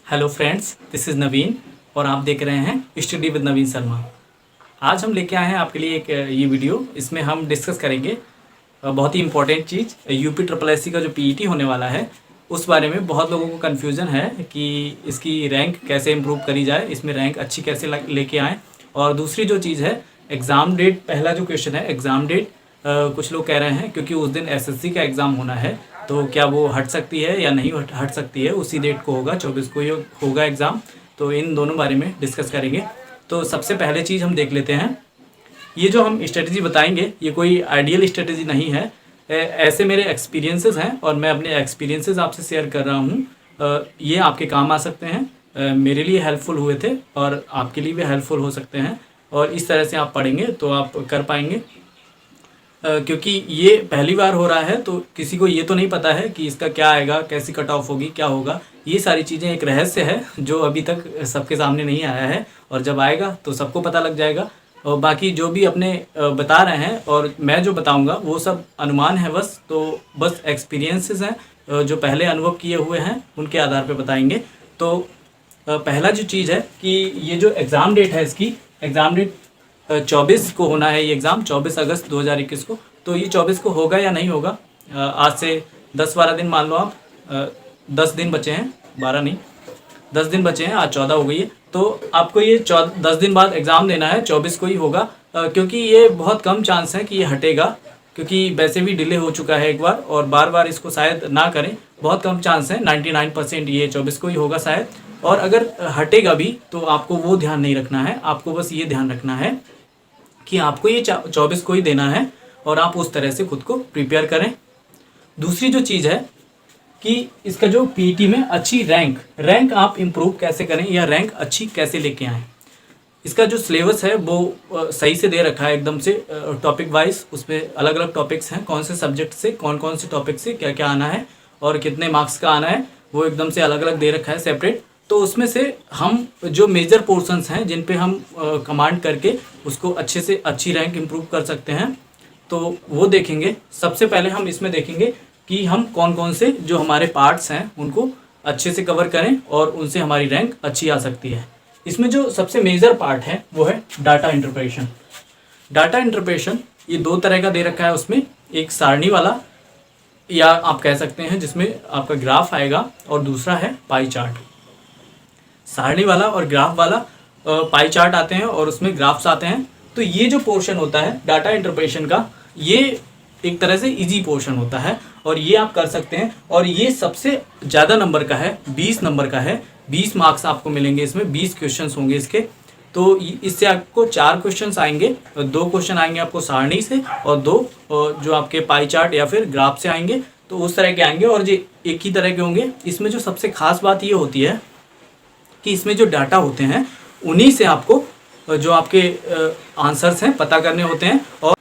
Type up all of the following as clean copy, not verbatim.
Hello friends, this is नवीन और आप देख रहे हैं स्टडी विद नवीन शर्मा। आज हम लेके आए हैं आपके लिए एक ये वीडियो। इसमें हम डिस्कस करेंगे बहुत ही इंपॉर्टेंट चीज़, यूपी ट्रिपल एस सी का जो पीईटी होने वाला है उस बारे में बहुत लोगों को कन्फ्यूज़न है कि इसकी रैंक कैसे इम्प्रूव करी जाए, इसमें रैंक अच्छी कैसे लेके आएँ। और दूसरी जो चीज़ है एग्ज़ाम डेट, पहला जो क्वेश्चन है एग्ज़ाम डेट, कुछ लोग कह रहे हैं क्योंकि उस दिन एसएससी का एग्ज़ाम होना है तो क्या वो हट सकती है या नहीं हट सकती है। उसी डेट को होगा, 24 को ही होगा एग्ज़ाम। तो इन दोनों बारे में डिस्कस करेंगे। तो सबसे पहले चीज़ हम देख लेते हैं, ये जो हम स्ट्रेटजी बताएंगे ये कोई आइडियल स्ट्रेटजी नहीं है। ऐसे मेरे एक्सपीरियंसेस हैं और मैं अपने एक्सपीरियंसेस आपसे शेयर कर रहा हूँ। ये आपके काम आ सकते हैं, मेरे लिए हेल्पफुल हुए थे और आपके लिए भी हेल्पफुल हो सकते हैं। और इस तरह से आप पढ़ेंगे तो आप कर पाएंगे। क्योंकि ये पहली बार हो रहा है तो किसी को ये तो नहीं पता है कि इसका क्या आएगा, कैसी कट ऑफ होगी, क्या होगा। ये सारी चीज़ें एक रहस्य है जो अभी तक सबके सामने नहीं आया है और जब आएगा तो सबको पता लग जाएगा। और बाकी जो भी अपने बता रहे हैं और मैं जो बताऊंगा वो सब अनुमान है बस। तो बस एक्सपीरियंसेस हैं जो पहले अनुभव किए हुए हैं उनके आधार पर बताएंगे। तो पहला जो चीज़ है कि ये जो एग्ज़ाम डेट है, इसकी एग्ज़ाम डेट 24 को होना है। ये एग्ज़ाम 24 अगस्त 2021 को। तो ये 24 को होगा या नहीं होगा, आज से 10-12 दिन मान लो आप, 10 दिन बचे हैं, 12 नहीं 10 दिन बचे हैं, आज 14 हो गई है। तो आपको ये 10 दिन बाद एग्ज़ाम देना है, 24 को ही होगा। क्योंकि ये बहुत कम चांस है कि ये हटेगा, क्योंकि वैसे भी डिले हो चुका है एक बार और बार बार इसको शायद ना करें। बहुत कम चांस है, 99% ये 24 को ही होगा शायद। और अगर हटेगा भी तो आपको वो ध्यान नहीं रखना है, आपको बस ये ध्यान रखना है कि आपको ये 24 को ही देना है और आप उस तरह से खुद को प्रिपेयर करें। दूसरी जो चीज़ है कि इसका जो पीईटी में अच्छी रैंक आप इम्प्रूव कैसे करें या रैंक अच्छी कैसे लेके आएँ। इसका जो सिलेबस है वो सही से दे रखा है एकदम से, टॉपिक वाइज। उसमें अलग अलग टॉपिक्स हैं, कौन से सब्जेक्ट से कौन कौन से टॉपिक से क्या क्या आना है और कितने मार्क्स का आना है, वो एकदम से अलग अलग दे रखा है सेपरेट। तो उसमें से हम जो मेजर पोर्शंस हैं जिन पे हम कमांड करके उसको अच्छे से अच्छी रैंक इम्प्रूव कर सकते हैं तो वो देखेंगे। सबसे पहले हम इसमें देखेंगे कि हम कौन कौन से जो हमारे पार्ट्स हैं उनको अच्छे से कवर करें और उनसे हमारी रैंक अच्छी आ सकती है। इसमें जो सबसे मेजर पार्ट है वो है डाटा इंटरप्रेशन। डाटा इंटरप्रेशन ये दो तरह का दे रखा है उसमें, एक सारणी वाला या आप कह सकते हैं जिसमें आपका ग्राफ आएगा, और दूसरा है पाई चार्ट। सारणी वाला और ग्राफ वाला, पाई चार्ट आते हैं और उसमें ग्राफ्स आते हैं। तो ये जो पोर्शन होता है डाटा इंटरप्रेशन का, ये एक तरह से इजी पोर्शन होता है और ये आप कर सकते हैं। और ये सबसे ज़्यादा नंबर का है, 20 नंबर का है, 20 मार्क्स आपको मिलेंगे इसमें, 20 क्वेश्चंस होंगे इसके। तो इससे आपको 4 क्वेश्चंस आएंगे, 2 क्वेश्चन आएंगे आपको सारणी से और 2 जो आपके पाई चार्ट या फिर ग्राफ से आएंगे। तो उस तरह के आएंगे और ये एक ही तरह के होंगे। इसमें जो सबसे खास बात ये होती है कि इसमें जो डाटा होते हैं उन्हीं से आपको जो आपके आंसर्स हैं पता करने होते हैं। और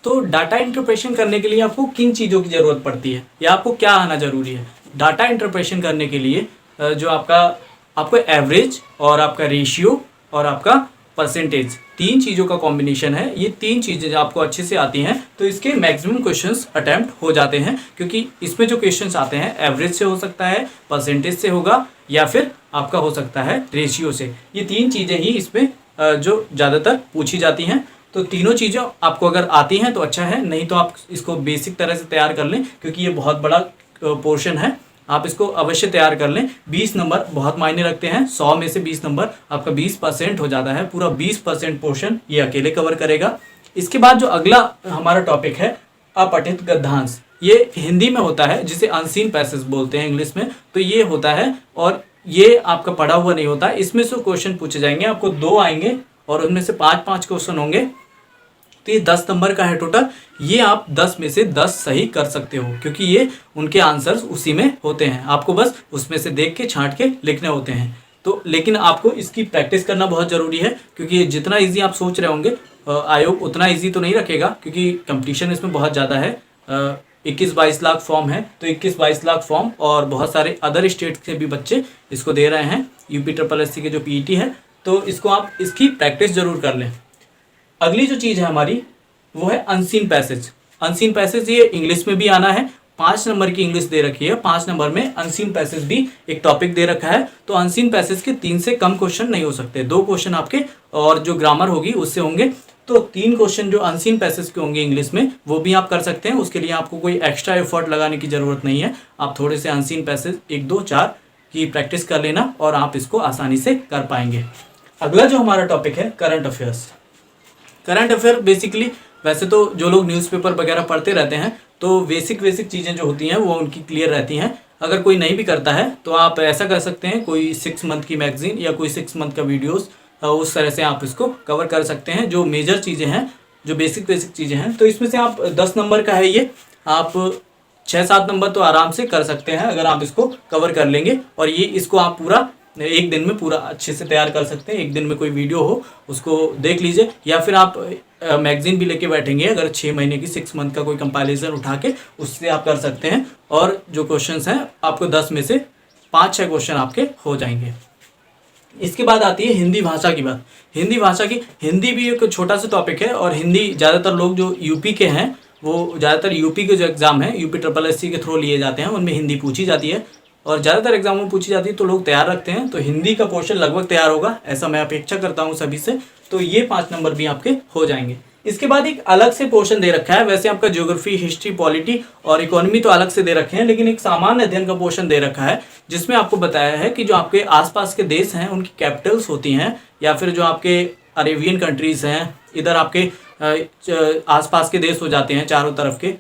तो डाटा इंटरप्रेशन करने के लिए आपको किन चीज़ों की ज़रूरत पड़ती है या आपको क्या आना ज़रूरी है। डाटा इंटरप्रेशन करने के लिए जो आपको एवरेज और आपका रेशियो और आपका परसेंटेज, 3 चीज़ों का कॉम्बिनेशन है। ये 3 चीज़ें आपको अच्छे से आती हैं तो इसके मैक्सिमम क्वेश्चंस अटैम्प्ट हो जाते हैं। क्योंकि इसमें जो क्वेश्चंस आते हैं एवरेज से हो सकता है, परसेंटेज से होगा या फिर आपका हो सकता है रेशियो से। ये 3 चीज़ें ही इसमें जो ज़्यादातर पूछी जाती हैं। तो तीनों चीज़ें आपको अगर आती हैं तो अच्छा है, नहीं तो आप इसको बेसिक तरह से तैयार कर लें क्योंकि ये बहुत बड़ा पोर्शन है। आप इसको अवश्य तैयार कर लें। 20 नंबर बहुत मायने रखते हैं, 100 में से 20 नंबर आपका 20% हो जाता है। पूरा 20% पोर्शन ये अकेले कवर करेगा। इसके बाद जो अगला हमारा टॉपिक है अपठित गद्यांश, ये हिंदी में होता है जिसे अनसीन पैसेज बोलते हैं इंग्लिश में। तो ये होता है और ये आपका पढ़ा हुआ नहीं होता। इसमें से क्वेश्चन पूछे जाएंगे, आपको 2 आएंगे और उनमें से 5-5 क्वेश्चन होंगे। तो ये 10 नंबर का है टोटल। ये आप 10 में से 10 सही कर सकते हो क्योंकि ये उनके आंसर्स उसी में होते हैं। आपको बस उसमें से देख के छांट के लिखने होते हैं। तो लेकिन आपको इसकी प्रैक्टिस करना बहुत ज़रूरी है क्योंकि ये जितना ईजी आप सोच रहे होंगे आयोग उतना ईजी तो नहीं रखेगा क्योंकि कंपटीशन इसमें बहुत ज़्यादा है। 21-22 लाख फॉर्म है तो 21-22 लाख फॉर्म और बहुत सारे अदर स्टेट से भी बच्चे इसको दे रहे हैं। यूपी ट्रिपल एस सी के जो पीईटी है तो इसको आप इसकी प्रैक्टिस ज़रूर कर लें। अगली जो चीज़ है हमारी वो है अनसीन पैसेज। अनसीन पैसेज ये इंग्लिश में भी आना है 5 नंबर की इंग्लिश दे रखी है, 5 नंबर में अनसीन पैसेज भी एक टॉपिक दे रखा है। तो अनसीन पैसेज के 3 से कम क्वेश्चन नहीं हो सकते, 2 क्वेश्चन आपके और जो ग्रामर होगी उससे होंगे। तो 3 क्वेश्चन जो अनसीन पैसेज के होंगे इंग्लिश में वो भी आप कर सकते हैं। उसके लिए आपको कोई एक्स्ट्रा एफर्ट लगाने की ज़रूरत नहीं है। आप थोड़े से अनसीन पैसेज 1, 2, 4 की प्रैक्टिस कर लेना और आप इसको आसानी से कर पाएंगे। अगला जो हमारा टॉपिक है current affairs. Current affair basically वैसे तो जो लोग न्यूज़पेपर वगैरह पढ़ते रहते हैं तो बेसिक चीज़ें जो होती हैं वो उनकी क्लियर रहती हैं। अगर कोई नहीं भी करता है तो आप ऐसा कर सकते हैं, कोई 6 मंथ की मैगजीन या कोई 6 मंथ का वीडियोस, उस तरह से आप इसको कवर कर सकते हैं। जो मेजर चीज़ें हैं, जो बेसिक चीज़ें हैं, तो इसमें से आप 10 नंबर का है ये, आप 6-7 नंबर तो आराम से कर सकते हैं अगर आप इसको कवर कर लेंगे। और ये इसको आप पूरा एक दिन में पूरा अच्छे से तैयार कर सकते हैं। एक दिन में कोई वीडियो हो उसको देख लीजिए, या फिर आप मैगजीन भी लेके बैठेंगे, अगर 6 महीने की 6 मंथ का कोई कंपाइलेशन उठा के उससे आप कर सकते हैं। और जो क्वेश्चंस हैं आपको 10 में से 5-6 क्वेश्चन आपके हो जाएंगे। इसके बाद आती है हिंदी भाषा की बात। हिंदी भी एक छोटा सा टॉपिक है और हिंदी ज़्यादातर लोग जो यूपी के हैं वो ज़्यादातर यूपी के जो एग्ज़ाम है यूपी SSS के थ्रू लिए जाते हैं, उनमें हिंदी पूछी जाती है और ज़्यादातर एग्जामों में पूछी जाती है तो लोग तैयार रखते हैं। तो हिंदी का पोर्शन लगभग तैयार होगा, ऐसा मैं अपेक्षा करता हूँ सभी से। तो ये 5 नंबर भी आपके हो जाएंगे। इसके बाद एक अलग से पोर्शन दे रखा है। वैसे आपका ज्योग्राफी, हिस्ट्री, पॉलिटी और इकोनॉमी तो अलग से दे रखे हैं, लेकिन एक सामान्य अध्ययन का पोर्शन दे रखा है जिसमें आपको बताया है कि जो आपके आसपास के देश हैं उनकी कैपिटल्स होती हैं, या फिर जो आपके अरेबियन कंट्रीज़ हैं, इधर आपके आसपास के देश हो जाते हैं चारों तरफ के,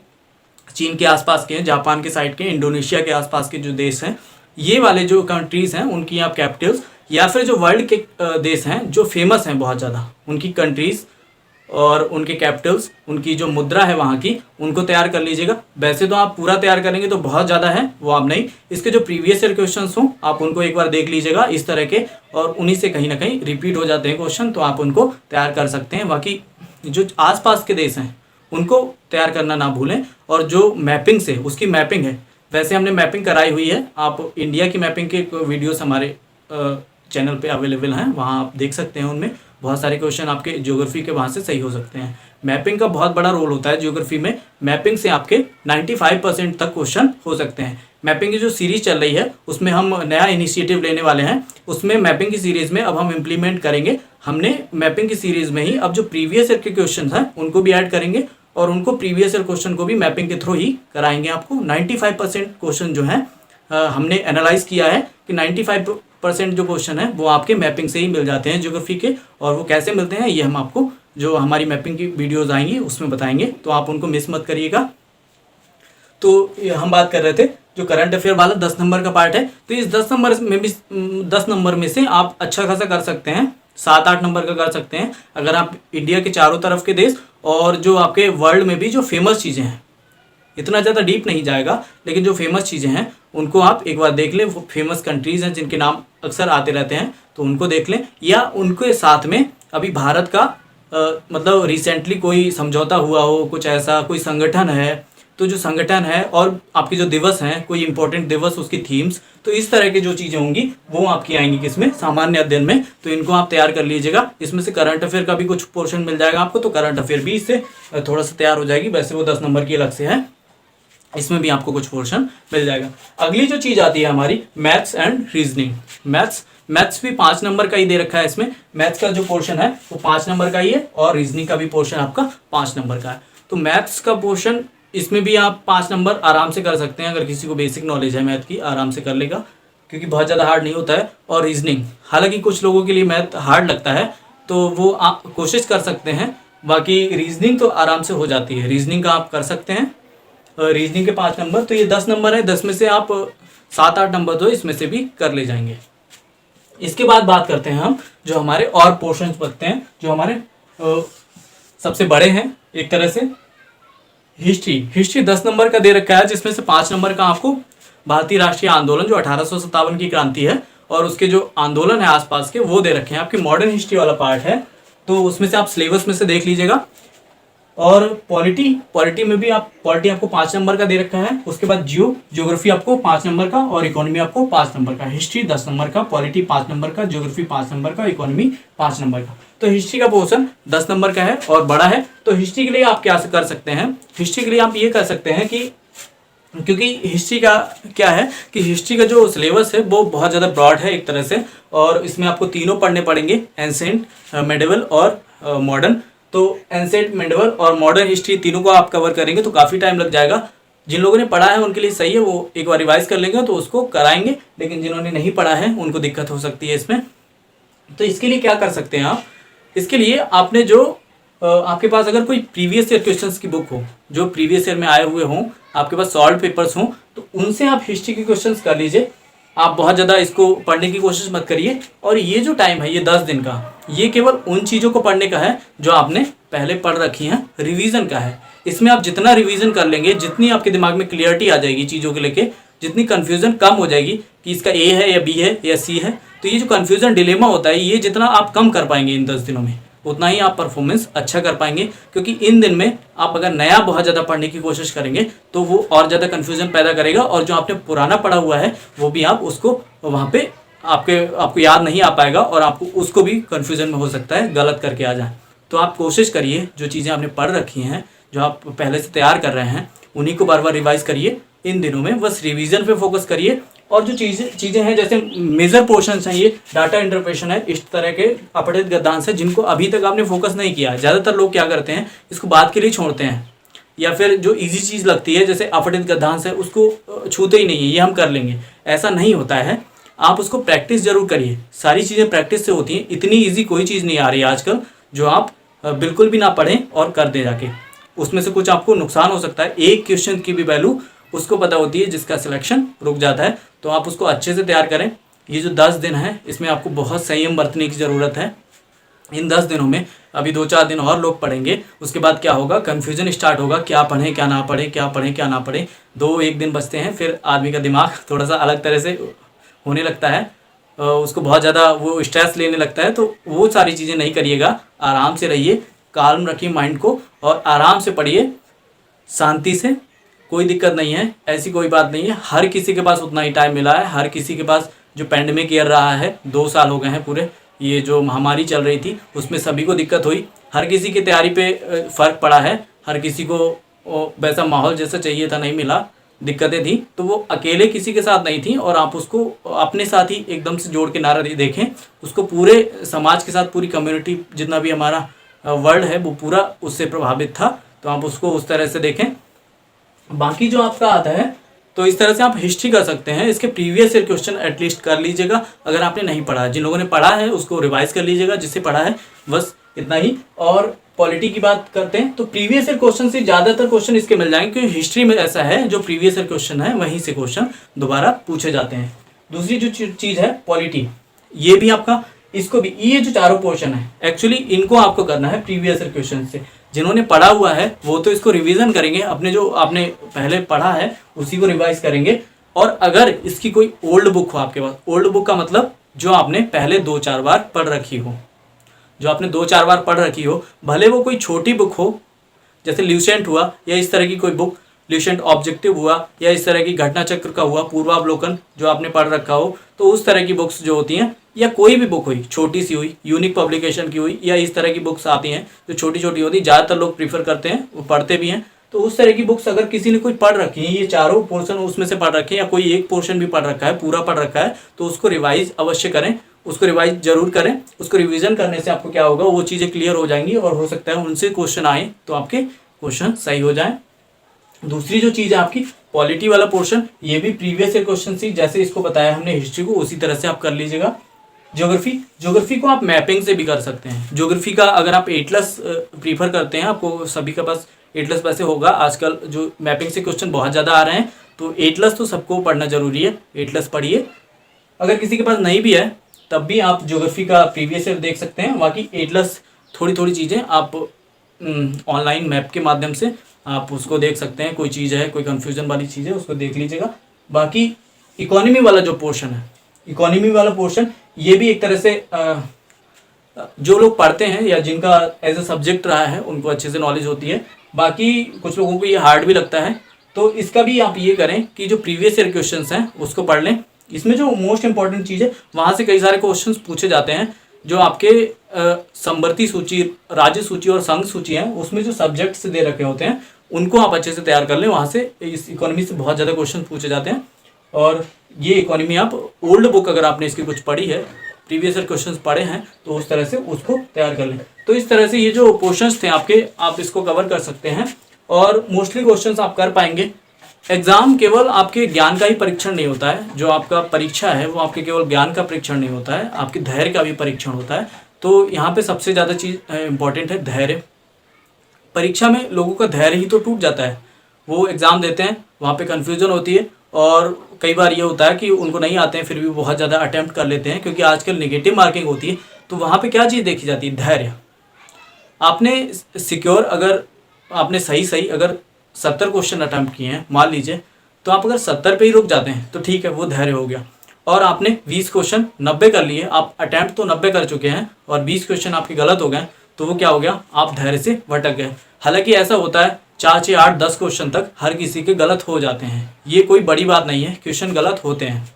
चीन के आसपास के हैं, जापान के साइड के, इंडोनेशिया के आसपास के जो देश हैं, ये वाले जो कंट्रीज़ हैं उनकी आप कैपिटल्स, या फिर जो वर्ल्ड के देश हैं जो फेमस हैं बहुत ज़्यादा, उनकी कंट्रीज़ और उनके कैपिटल्स, उनकी जो मुद्रा है वहाँ की, उनको तैयार कर लीजिएगा। वैसे तो आप पूरा तैयार करेंगे तो बहुत ज़्यादा है, वो आप नहीं। इसके जो प्रीवियस ईयर क्वेश्चंस हों आप उनको एक बार देख लीजिएगा इस तरह के, और उन्हीं से कहीं ना कहीं रिपीट हो जाते हैं क्वेश्चन, तो आप उनको तैयार कर सकते हैं। बाकी जो आसपास के देश हैं उनको तैयार करना ना भूलें। और जो मैपिंग से उसकी मैपिंग है, वैसे हमने मैपिंग कराई हुई है, आप इंडिया की मैपिंग के वीडियोस हमारे चैनल पे अवेलेबल हैं, वहाँ आप देख सकते हैं। उनमें बहुत सारे क्वेश्चन आपके ज्योग्राफी के वहाँ से सही हो सकते हैं। मैपिंग का बहुत बड़ा रोल होता है ज्योग्राफी में। मैपिंग से आपके 95% तक क्वेश्चन हो सकते हैं। मैपिंग की जो सीरीज़ चल रही है उसमें हम नया इनिशिएटिव लेने वाले हैं, उसमें मैपिंग की सीरीज़ में अब हम इम्प्लीमेंट करेंगे। हमने मैपिंग की सीरीज़ में ही अब जो प्रीवियस ईयर के क्वेश्चन हैं उनको भी ऐड करेंगे और उनको प्रीवियस ईयर क्वेश्चन को भी मैपिंग के थ्रू ही कराएंगे। आपको 95% क्वेश्चन जो हैं हमने एनालाइज किया है कि 95% जो क्वेश्चन है वो आपके मैपिंग से ही मिल जाते हैं ज्योग्राफी के। और वो कैसे मिलते हैं ये हम आपको जो हमारी मैपिंग की वीडियोज़ आएंगी उसमें बताएंगे, तो आप उनको मिस मत करिएगा। तो हम बात कर रहे थे जो करंट अफेयर वाला 10 नंबर का पार्ट है, तो इस 10 नंबर में से आप अच्छा खासा कर सकते हैं, 7-8 नंबर का कर सकते हैं अगर आप इंडिया के चारों तरफ के देश और जो आपके वर्ल्ड में भी जो फेमस चीज़ें हैं, इतना ज़्यादा डीप नहीं जाएगा, लेकिन जो फेमस चीज़ें हैं उनको आप एक बार देख लें। वो फेमस कंट्रीज़ हैं जिनके नाम अक्सर आते रहते हैं तो उनको देख लें, या उनके साथ में अभी भारत का मतलब रिसेंटली कोई समझौता हुआ हो, कुछ ऐसा कोई संगठन है, तो जो संगठन है और आपके जो दिवस हैं, कोई इंपॉर्टेंट दिवस, उसकी थीम्स, तो इस तरह की जो चीज़ें होंगी वो आपकी आएंगी किसमें, सामान्य अध्ययन में। तो इनको आप तैयार कर लीजिएगा। इसमें से करंट अफेयर का भी कुछ पोर्शन मिल जाएगा आपको, तो करंट अफेयर भी इससे थोड़ा सा तैयार हो जाएगी। वैसे वो 10 नंबर की अलग से है, इसमें भी आपको कुछ पोर्शन मिल जाएगा। अगली जो चीज़ आती है हमारी मैथ्स एंड रीजनिंग। मैथ्स भी 5 नंबर का ही दे रखा है। इसमें मैथ्स का जो पोर्शन है वो 5 नंबर का ही है और रीजनिंग का भी पोर्शन आपका 5 नंबर का है। तो मैथ्स का पोर्शन इसमें भी आप 5 नंबर आराम से कर सकते हैं। अगर किसी को बेसिक नॉलेज है मैथ की, आराम से कर लेगा क्योंकि बहुत ज़्यादा हार्ड नहीं होता है। और रीजनिंग, हालांकि कुछ लोगों के लिए मैथ हार्ड लगता है तो वो आप कोशिश कर सकते हैं, बाकी रीजनिंग तो आराम से हो जाती है। रीजनिंग का आप कर सकते हैं, रीजनिंग के 5 नंबर। तो ये 10 नंबर है, 10 में से आप 7-8 नंबर तो इसमें से भी कर ले जाएंगे। इसके बाद बात करते हैं हम जो हमारे और पोर्शंस बचते हैं, जो हमारे सबसे बड़े हैं एक तरह से। हिस्ट्री 10 नंबर का दे रखा है, जिसमें से 5 नंबर का आपको भारतीय राष्ट्रीय आंदोलन जो 1857 की क्रांति है और उसके जो आंदोलन है आसपास के वो दे रखे हैं। आपकी मॉडर्न हिस्ट्री वाला पार्ट है, तो उसमें से आप सिलेबस में से देख लीजिएगा। और पॉलिटी में भी पॉलिटी आपको 5 नंबर का दे रखा है। उसके बाद ज्योग्राफी आपको 5 नंबर का और इकोनॉमी आपको 5 नंबर का। हिस्ट्री 10 नंबर का, पॉलिटी 5 नंबर का, ज्योग्राफी 5 नंबर का, इकोनॉमी 5 नंबर का। तो हिस्ट्री का पोर्शन 10 नंबर का है और बड़ा है। तो हिस्ट्री के लिए आप क्या कर सकते हैं, हिस्ट्री के लिए आप ये कर सकते हैं कि क्योंकि हिस्ट्री का क्या है कि हिस्ट्री का जो सिलेबस है वो बहुत ज़्यादा ब्रॉड है एक तरह से, और इसमें आपको तीनों पढ़ने पड़ेंगे, एंसेंट, मेडिवल और मॉडर्न। तो एंसेंट, मेडिवल और मॉडर्न हिस्ट्री तीनों को आप कवर करेंगे तो काफ़ी टाइम लग जाएगा। जिन लोगों ने पढ़ा है उनके लिए सही है, वो एक बार रिवाइज कर लेंगे तो उसको कराएंगे, लेकिन जिन्होंने नहीं पढ़ा है उनको दिक्कत हो सकती है इसमें। तो इसके लिए क्या कर सकते हैं आप, इसके लिए आपने जो आपके पास अगर कोई प्रीवियस ईयर क्वेश्चंस की बुक हो, जो प्रीवियस ईयर में आए हुए हों, आपके पास सॉल्व पेपर्स हों, तो उनसे आप हिस्ट्री के क्वेश्चंस कर लीजिए। आप बहुत ज़्यादा इसको पढ़ने की कोशिश मत करिए। और ये जो टाइम है, ये 10 दिन का, ये केवल उन चीज़ों को पढ़ने का है जो आपने पहले पढ़ रखी हैं, रिवीजन का है। इसमें आप जितना रिवीजन कर लेंगे, जितनी आपके दिमाग में क्लियरिटी आ जाएगी चीज़ों को लेके, जितनी कन्फ्यूजन कम हो जाएगी कि इसका ए है या बी है या सी है, तो ये जो कन्फ्यूजन डिलेमा होता है, ये जितना आप कम कर पाएंगे इन 10 दिनों में, उतना ही आप परफॉर्मेंस अच्छा कर पाएंगे। क्योंकि इन दिन में आप अगर नया बहुत ज़्यादा पढ़ने की कोशिश करेंगे तो वो और ज़्यादा कन्फ्यूजन पैदा करेगा, और जो आपने पुराना पढ़ा हुआ है वो भी आप उसको वहाँ पे आपको याद नहीं आ पाएगा, और आपको उसको भी कन्फ्यूजन में हो सकता है गलत करके आ जाए। तो आप कोशिश करिए जो चीज़ें आपने पढ़ रखी हैं, जो आप पहले से तैयार कर रहे हैं, उन्हीं को बार बार रिवाइज करिए। इन दिनों में बस रिवीजन पे फोकस करिए। और जो चीज़ें हैं, जैसे मेजर पोर्शंस हैं, ये डाटा इंटरप्रेशन है, इस तरह के अपठित गद्यांश है जिनको अभी तक आपने फोकस नहीं किया है। ज़्यादातर लोग क्या करते हैं, इसको बाद के लिए छोड़ते हैं, या फिर जो इजी चीज़ लगती है जैसे अपठित गद्यांश है उसको छूते ही नहीं है, ये हम कर लेंगे, ऐसा नहीं होता है। आप उसको प्रैक्टिस जरूर करिए। सारी चीज़ें प्रैक्टिस से होती हैं। इतनी ईजी कोई चीज़ नहीं आ रही है आजकल जो आप बिल्कुल भी ना पढ़ें और कर दें जाके, उसमें से कुछ आपको नुकसान हो सकता है। एक क्वेश्चन की भी वैल्यू उसको पता होती है जिसका सिलेक्शन रुक जाता है। तो आप उसको अच्छे से तैयार करें। ये जो 10 दिन है इसमें आपको बहुत संयम बरतने की ज़रूरत है। इन 10 दिनों में अभी 2-4 दिन और लोग पढ़ेंगे, उसके बाद क्या होगा, कन्फ्यूजन स्टार्ट होगा, क्या पढ़ें क्या ना पढ़ें, क्या पढ़ें क्या ना पढ़ें। 2-1 दिन बचते हैं, फिर आदमी का दिमाग थोड़ा सा अलग तरह से होने लगता है, उसको बहुत ज़्यादा वो स्ट्रेस लेने लगता है। तो वो सारी चीज़ें नहीं करिएगा, आराम से रहिए, काल्म रखिए माइंड को और आराम से पढ़िए, शांति से। कोई दिक्कत नहीं है, ऐसी कोई बात नहीं है। हर किसी के पास उतना ही टाइम मिला है। हर किसी के पास जो पेंडेमिक ईयर रहा है, 2 साल हो गए हैं पूरे, ये जो महामारी चल रही थी उसमें सभी को दिक्कत हुई। हर किसी की तैयारी पे फ़र्क पड़ा है। हर किसी को वैसा माहौल जैसा चाहिए था नहीं मिला, दिक्कतें थी। तो वो अकेले किसी के साथ नहीं थी, और आप उसको अपने साथ ही एकदम से जोड़ के नारा देखें, उसको पूरे समाज के साथ, पूरी कम्युनिटी, जितना भी हमारा वर्ल्ड है वो पूरा उससे प्रभावित था। तो आप उसको उस तरह से देखें। बाकी जो आपका आता है, तो इस तरह से आप हिस्ट्री कर सकते हैं। इसके प्रीवियस ईयर क्वेश्चन एटलीस्ट कर लीजिएगा अगर आपने नहीं पढ़ा। जिन लोगों ने पढ़ा है उसको रिवाइज कर लीजिएगा, जिससे पढ़ा है, बस इतना ही। और पॉलिटी की बात करते हैं तो प्रीवियस ईयर क्वेश्चन से ज़्यादातर क्वेश्चन इसके मिल जाएंगे, क्योंकि हिस्ट्री में ऐसा है जो प्रीवियस ईयर क्वेश्चन है वहीं से क्वेश्चन दोबारा पूछे जाते हैं। दूसरी जो चीज़ है पॉलिटी, ये भी आपका, इसको भी, ये जो चारों पोर्शन है एक्चुअली इनको आपको करना है प्रीवियस ईयर क्वेश्चन से। जिन्होंने पढ़ा हुआ है वो तो इसको रिवीजन करेंगे, अपने जो आपने पहले पढ़ा है उसी को रिवाइज करेंगे। और अगर इसकी कोई ओल्ड बुक हो आपके पास, ओल्ड बुक का मतलब जो आपने पहले 2-4 बार पढ़ रखी हो, जो आपने 2-4 बार पढ़ रखी हो, भले वो कोई छोटी बुक हो, जैसे ल्यूसेंट हुआ या इस तरह की कोई बुक, ल्यूसेंट ऑब्जेक्टिव हुआ या इस तरह की घटना चक्र का हुआ, पूर्वावलोकन जो आपने पढ़ रखा हो, तो उस तरह की बुक्स जो होती हैं, या कोई भी बुक हुई, छोटी सी हुई, यूनिक पब्लिकेशन की हुई, या इस तरह की बुक्स आती हैं जो छोटी छोटी होती हैं, ज़्यादातर लोग प्रीफर करते हैं, वो पढ़ते भी हैं। तो उस तरह की बुक्स अगर किसी ने कोई पढ़ रखी है, ये चारों पोर्शन उसमें से पढ़ रखे हैं, या कोई एक पोर्शन भी पढ़ रखा है, पूरा पढ़ रखा है, तो उसको रिवाइज अवश्य करें, उसको रिवाइज जरूर करें। उसको रिवीजन करने से आपको क्या होगा, वो चीज़ें क्लियर हो जाएंगी, और हो सकता है उनसे क्वेश्चन आए तो आपके क्वेश्चन सही हो जाएं। दूसरी जो चीज़ है आपकी पॉलिटी वाला पोर्शन, ये भी प्रीवियस ईयर क्वेश्चन सी, जैसे इसको बताया हमने हिस्ट्री को, उसी तरह से आप कर लीजिएगा। ज्योग्राफी को आप मैपिंग से भी कर सकते हैं। ज्योग्राफी का अगर आप 8+ प्रीफर करते हैं, आपको सभी के पास 8+ वैसे होगा, आजकल जो मैपिंग से क्वेश्चन बहुत ज़्यादा आ रहे हैं, तो 8+ तो सबको पढ़ना जरूरी है, 8+ पढ़िए। अगर किसी के पास नहीं भी है तब भी आप ज्योग्राफी का प्रीवियस ईयर देख सकते हैं। बाकी 8+ थोड़ी थोड़ी चीज़ें आप ऑनलाइन मैप के माध्यम से आप उसको देख सकते हैं। कोई चीज़ है, कोई कन्फ्यूजन वाली चीज़ है, उसको देख लीजिएगा। बाकी इकोनॉमी वाला जो पोर्शन है, इकोनॉमी वाला पोर्शन, ये भी एक तरह से जो लोग पढ़ते हैं या जिनका एज अ सब्जेक्ट रहा है उनको अच्छे से नॉलेज होती है। बाकी कुछ लोगों को ये हार्ड भी लगता है, तो इसका भी आप ये करें कि जो प्रीवियस ईयर क्वेश्चंस हैं उसको पढ़ लें। इसमें जो मोस्ट इंपॉर्टेंट चीज़ है, वहाँ से कई सारे क्वेश्चंस पूछे जाते हैं जो आपके संवर्ती सूची, राज्य सूची और संघ सूची हैं, उसमें जो सब्जेक्ट्स दे रखे होते हैं उनको आप अच्छे से तैयार कर लें। वहाँ से इस इकोनॉमी से बहुत ज़्यादा क्वेश्चन पूछे जाते हैं, और ये इकोनॉमी आप ओल्ड बुक अगर आपने इसकी कुछ पढ़ी है, प्रीवियस ईयर क्वेश्चंस पढ़े हैं, तो उस तरह से उसको तैयार कर लें। तो इस तरह से ये जो क्वेश्चंस थे आपके, आप इसको कवर कर सकते हैं और मोस्टली क्वेश्चंस आप कर पाएंगे। एग्जाम केवल आपके ज्ञान का ही परीक्षण नहीं होता है, जो आपका परीक्षा है वो आपके केवल ज्ञान का परीक्षण नहीं होता है, आपके धैर्य का भी परीक्षण होता है। तो यहाँ पे सबसे ज़्यादा चीज़ इंपॉर्टेंट है धैर्य। परीक्षा में लोगों का धैर्य ही तो टूट जाता है। वो एग्ज़ाम देते हैं, वहाँ पे कन्फ्यूज़न होती है, और कई बार ये होता है कि उनको नहीं आते हैं फिर भी बहुत ज़्यादा अटैम्प्ट कर लेते हैं, क्योंकि आजकल नेगेटिव मार्किंग होती है। तो वहाँ पे क्या चीज़ देखी जाती है? धैर्य। आपने सिक्योर, अगर आपने सही अगर 70 क्वेश्चन अटैम्प्ट किए हैं मान लीजिए, तो आप अगर 70 पे ही रुक जाते हैं तो ठीक है, वो धैर्य हो गया। और आपने 20 क्वेश्चन 90 कर लिए, आप अटैम्प्ट तो 90 कर चुके हैं और 20 क्वेश्चन आपके गलत हो गए, तो वो क्या हो गया? आप धैर्य से भटक गए। हालांकि ऐसा होता है 4 6 8 10 क्वेश्चन तक हर किसी के गलत हो जाते हैं, ये कोई बड़ी बात नहीं है, क्वेश्चन गलत होते हैं,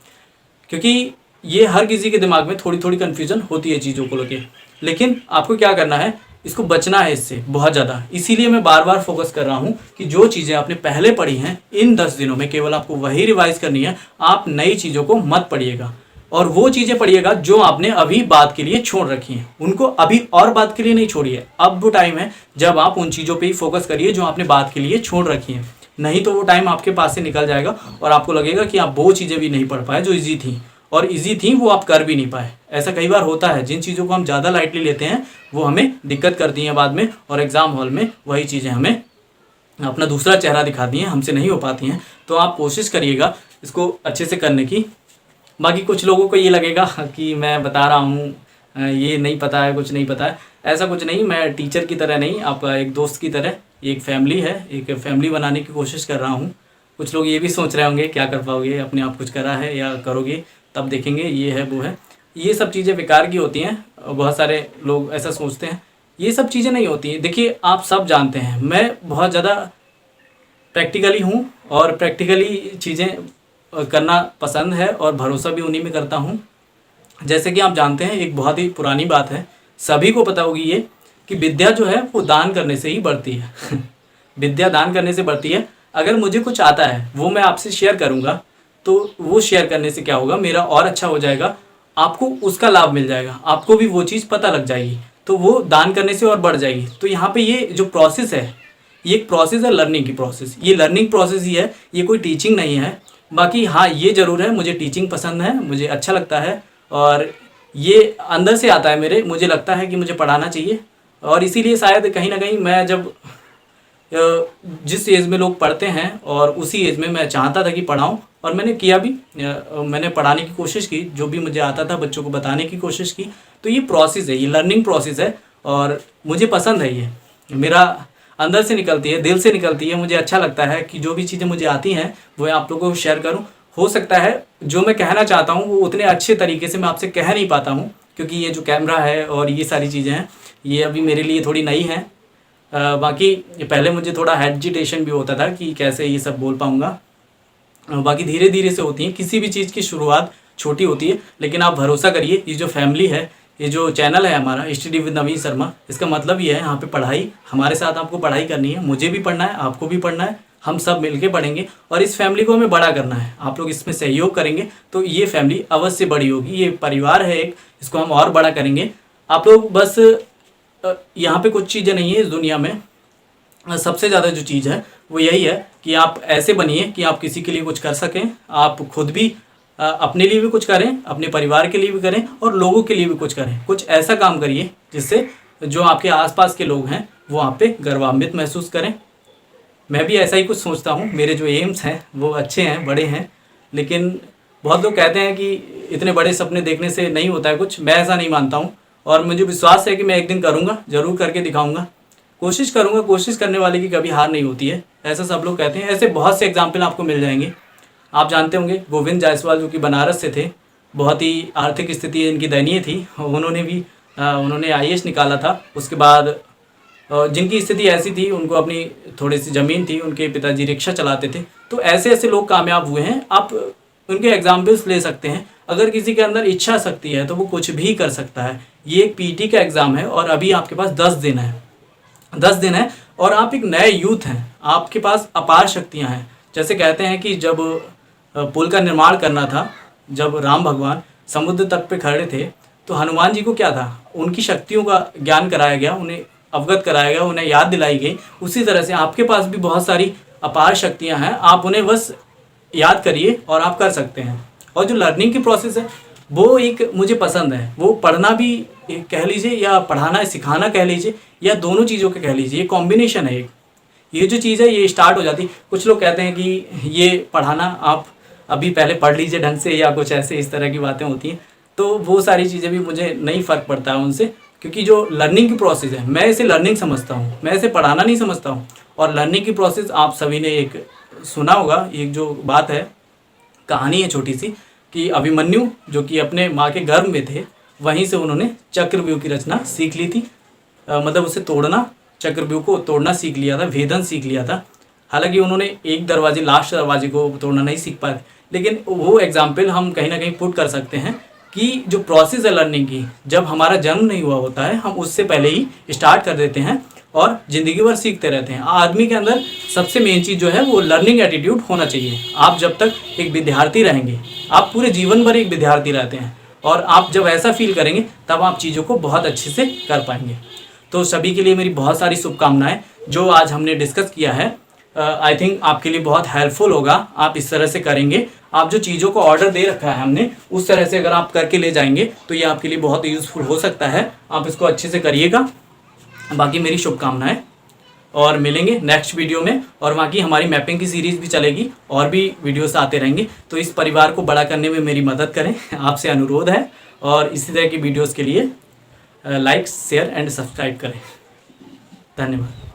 क्योंकि ये हर किसी के दिमाग में थोड़ी थोड़ी कन्फ्यूजन होती है चीज़ों को लेके। लेकिन आपको क्या करना है? इसको बचना है इससे बहुत ज़्यादा। इसीलिए मैं बार बार फोकस कर रहा हूँ कि जो चीज़ें आपने पहले पढ़ी हैं इन 10 दिनों में केवल आपको वही रिवाइज करनी है। आप नई चीज़ों को मत पढ़िएगा, और वो चीज़ें पढ़िएगा जो आपने अभी बात के लिए छोड़ रखी हैं, उनको अभी और बात के लिए नहीं छोड़िए। अब वो टाइम है जब आप उन चीज़ों पे ही फोकस करिए जो आपने बात के लिए छोड़ रखी हैं। नहीं तो वो टाइम आपके पास से निकल जाएगा और आपको लगेगा कि आप वो चीज़ें भी नहीं पढ़ पाए जो ईजी थी, और ईजी थी वो आप कर भी नहीं पाए। ऐसा कई बार होता है, जिन चीज़ों को हम ज़्यादा लाइटली लेते हैं वो हमें दिक्कत करती हैं बाद में, और एग्ज़ाम हॉल में वही चीज़ें हमें अपना दूसरा चेहरा दिखाती हैं, हमसे नहीं हो पाती हैं। तो आप कोशिश करिएगा इसको अच्छे से करने की। बाकी कुछ लोगों को ये लगेगा कि मैं बता रहा हूँ ये नहीं पता है, कुछ नहीं पता है। ऐसा कुछ नहीं, मैं टीचर की तरह नहीं, आपका एक दोस्त की तरह, एक फैमिली है, एक फैमिली बनाने की कोशिश कर रहा हूँ। कुछ लोग ये भी सोच रहे होंगे क्या कर पाओगे, अपने आप कुछ करा है या करोगे तब देखेंगे, ये है वो है। ये सब चीज़ें बेकार की होती हैं, बहुत सारे लोग ऐसा सोचते हैं। ये सब चीज़ें नहीं होती हैं। देखिए आप सब जानते हैं मैं बहुत ज़्यादा प्रैक्टिकली हूँ, और प्रैक्टिकली चीज़ें करना पसंद है और भरोसा भी उन्हीं में करता हूँ। जैसे कि आप जानते हैं, एक बहुत ही पुरानी बात है, सभी को पता होगी ये, कि विद्या जो है वो दान करने से ही बढ़ती है। विद्या दान करने से बढ़ती है। अगर मुझे कुछ आता है वो मैं आपसे शेयर करूँगा, तो वो शेयर करने से क्या होगा, मेरा और अच्छा हो जाएगा, आपको उसका लाभ मिल जाएगा, आपको भी वो चीज़ पता लग जाएगी, तो वो दान करने से और बढ़ जाएगी। तो यहाँ पे ये जो प्रोसेस है, ये एक प्रोसेस है, लर्निंग की प्रोसेस। ये लर्निंग प्रोसेस ही है, ये कोई टीचिंग नहीं है। बाकी हाँ, ये ज़रूर है, मुझे टीचिंग पसंद है, मुझे अच्छा लगता है, और ये अंदर से आता है मेरे, मुझे लगता है कि मुझे पढ़ाना चाहिए। और इसीलिए शायद कहीं ना कहीं मैं जब जिस एज में लोग पढ़ते हैं और उसी एज में मैं चाहता था कि पढ़ाऊं, और मैंने किया भी। मैंने पढ़ाने की कोशिश की, जो भी मुझे आता था बच्चों को बताने की कोशिश की। तो ये प्रोसेस है, ये लर्निंग प्रोसेस है, और मुझे पसंद है, ये मेरा अंदर से निकलती है, दिल से निकलती है। मुझे अच्छा लगता है कि जो भी चीज़ें मुझे आती हैं वो आप लोगों को शेयर करूँ। हो सकता है जो मैं कहना चाहता हूँ वो उतने अच्छे तरीके से मैं आपसे कह नहीं पाता हूँ, क्योंकि ये जो कैमरा है और ये सारी चीज़ें हैं ये अभी मेरे लिए थोड़ी नई हैं। बाकी पहले मुझे थोड़ा हेजिटेशन भी होता था कि कैसे ये सब बोल पाऊँगा। बाकी धीरे धीरे से होती है, किसी भी चीज़ की शुरुआत छोटी होती है, लेकिन आप भरोसा करिए, ये जो फैमिली है, ये जो चैनल है हमारा स्टडी विद नवीन शर्मा, इसका मतलब ये है यहाँ पे पढ़ाई, हमारे साथ आपको पढ़ाई करनी है, मुझे भी पढ़ना है, आपको भी पढ़ना है, हम सब मिलके पढ़ेंगे, और इस फैमिली को हमें बड़ा करना है। आप लोग इसमें सहयोग करेंगे तो ये फैमिली अवश्य बड़ी होगी। ये परिवार है एक, इसको हम और बड़ा करेंगे। आप लोग बस यहाँ पे कुछ चीज़ें नहीं है इस दुनिया में, सबसे ज़्यादा जो चीज़ है वो यही है कि आप ऐसे बनिए कि आप किसी के लिए कुछ कर सकें, आप खुद भी अपने लिए भी कुछ करें, अपने परिवार के लिए भी करें, और लोगों के लिए भी कुछ करें। कुछ ऐसा काम करिए जिससे जो आपके आसपास के लोग हैं वो आप पे गर्वान्वित महसूस करें। मैं भी ऐसा ही कुछ सोचता हूँ, मेरे जो एम्स हैं वो अच्छे हैं, बड़े हैं, लेकिन बहुत लोग कहते हैं कि इतने बड़े सपने देखने से नहीं होता है कुछ। मैं ऐसा नहीं मानता हूँ, और मुझे विश्वास है कि मैं एक दिन करूँगा, ज़रूर करके दिखाऊँगा, कोशिश करूँगा। कोशिश करने वाले की कभी हार नहीं होती है, ऐसा सब लोग कहते हैं। ऐसे बहुत से एग्जाम्पल आपको मिल जाएंगे। आप जानते होंगे गोविंद जायसवाल जो कि बनारस से थे, बहुत ही आर्थिक स्थिति इनकी दयनीय थी, उन्होंने IAS निकाला था। उसके बाद जिनकी स्थिति ऐसी थी, उनको अपनी थोड़ी सी ज़मीन थी, उनके पिताजी रिक्शा चलाते थे। तो ऐसे ऐसे लोग कामयाब हुए हैं, आप उनके एग्जाम्पल्स ले सकते हैं। अगर किसी के अंदर इच्छा शक्ति है तो वो कुछ भी कर सकता है। ये एक PT का एग्ज़ाम है और अभी आपके पास 10 दिन है। 10 दिन है, और आप एक नए यूथ हैं, आपके पास अपार शक्तियाँ हैं। जैसे कहते हैं कि जब पुल का निर्माण करना था, जब राम भगवान समुद्र तट पे खड़े थे, तो हनुमान जी को क्या था, उनकी शक्तियों का ज्ञान कराया गया, उन्हें अवगत कराया गया, उन्हें याद दिलाई गई। उसी तरह से आपके पास भी बहुत सारी अपार शक्तियाँ हैं, आप उन्हें बस याद करिए और आप कर सकते हैं। और जो लर्निंग की प्रोसेस है वो एक मुझे पसंद है। वो पढ़ना भी कह लीजिए या पढ़ाना सिखाना कह लीजिए या दोनों चीज़ों के कह लीजिए, ये कॉम्बिनेशन है एक। ये जो चीज़ है ये स्टार्ट हो जाती। कुछ लोग कहते हैं कि ये पढ़ाना आप अभी पहले पढ़ लीजिए ढंग से, या कुछ ऐसे इस तरह की बातें होती हैं। तो वो सारी चीज़ें भी मुझे नहीं फ़र्क पड़ता है उनसे, क्योंकि जो लर्निंग की प्रोसेस है मैं इसे लर्निंग समझता हूँ, मैं इसे पढ़ाना नहीं समझता हूँ। और लर्निंग की प्रोसेस आप सभी ने एक सुना होगा, एक जो बात है, कहानी है छोटी सी, कि अभिमन्यु जो कि अपने माँ के गर्भ में थे, वहीं से उन्होंने चक्रव्यूह की रचना सीख ली थी। मतलब उसे तोड़ना, चक्रव्यूह को तोड़ना सीख लिया था, भेदन सीख लिया था। हालांकि उन्होंने एक दरवाजे, लास्ट दरवाजे को तोड़ना नहीं सीख पाए, लेकिन वो एग्जाम्पल हम कहीं ना कहीं पुट कर सकते हैं कि जो प्रोसेस है लर्निंग की, जब हमारा जन्म नहीं हुआ होता है हम उससे पहले ही स्टार्ट कर देते हैं और ज़िंदगी भर सीखते रहते हैं। आदमी के अंदर सबसे मेन चीज़ जो है वो लर्निंग एटीट्यूड होना चाहिए। आप जब तक एक विद्यार्थी रहेंगे, आप पूरे जीवन भर एक विद्यार्थी रहते हैं, और आप जब ऐसा फील करेंगे तब आप चीज़ों को बहुत अच्छे से कर पाएंगे। तो सभी के लिए मेरी बहुत सारी शुभकामनाएं। जो आज हमने डिस्कस किया है आई थिंक आपके लिए बहुत हेल्पफुल होगा। आप इस तरह से करेंगे, आप जो चीज़ों को ऑर्डर दे रखा है हमने उस तरह से अगर आप करके ले जाएंगे तो ये आपके लिए बहुत यूज़फुल हो सकता है। आप इसको अच्छे से करिएगा। बाकी मेरी शुभकामनाएं, और मिलेंगे नेक्स्ट वीडियो में। और बाकी हमारी मैपिंग की सीरीज़ भी चलेगी और भी वीडियोस आते रहेंगे। तो इस परिवार को बड़ा करने में मेरी मदद करें, आपसे अनुरोध है। और इसी तरह की वीडियोस के लिए लाइक, शेयर एंड सब्सक्राइब करें। धन्यवाद।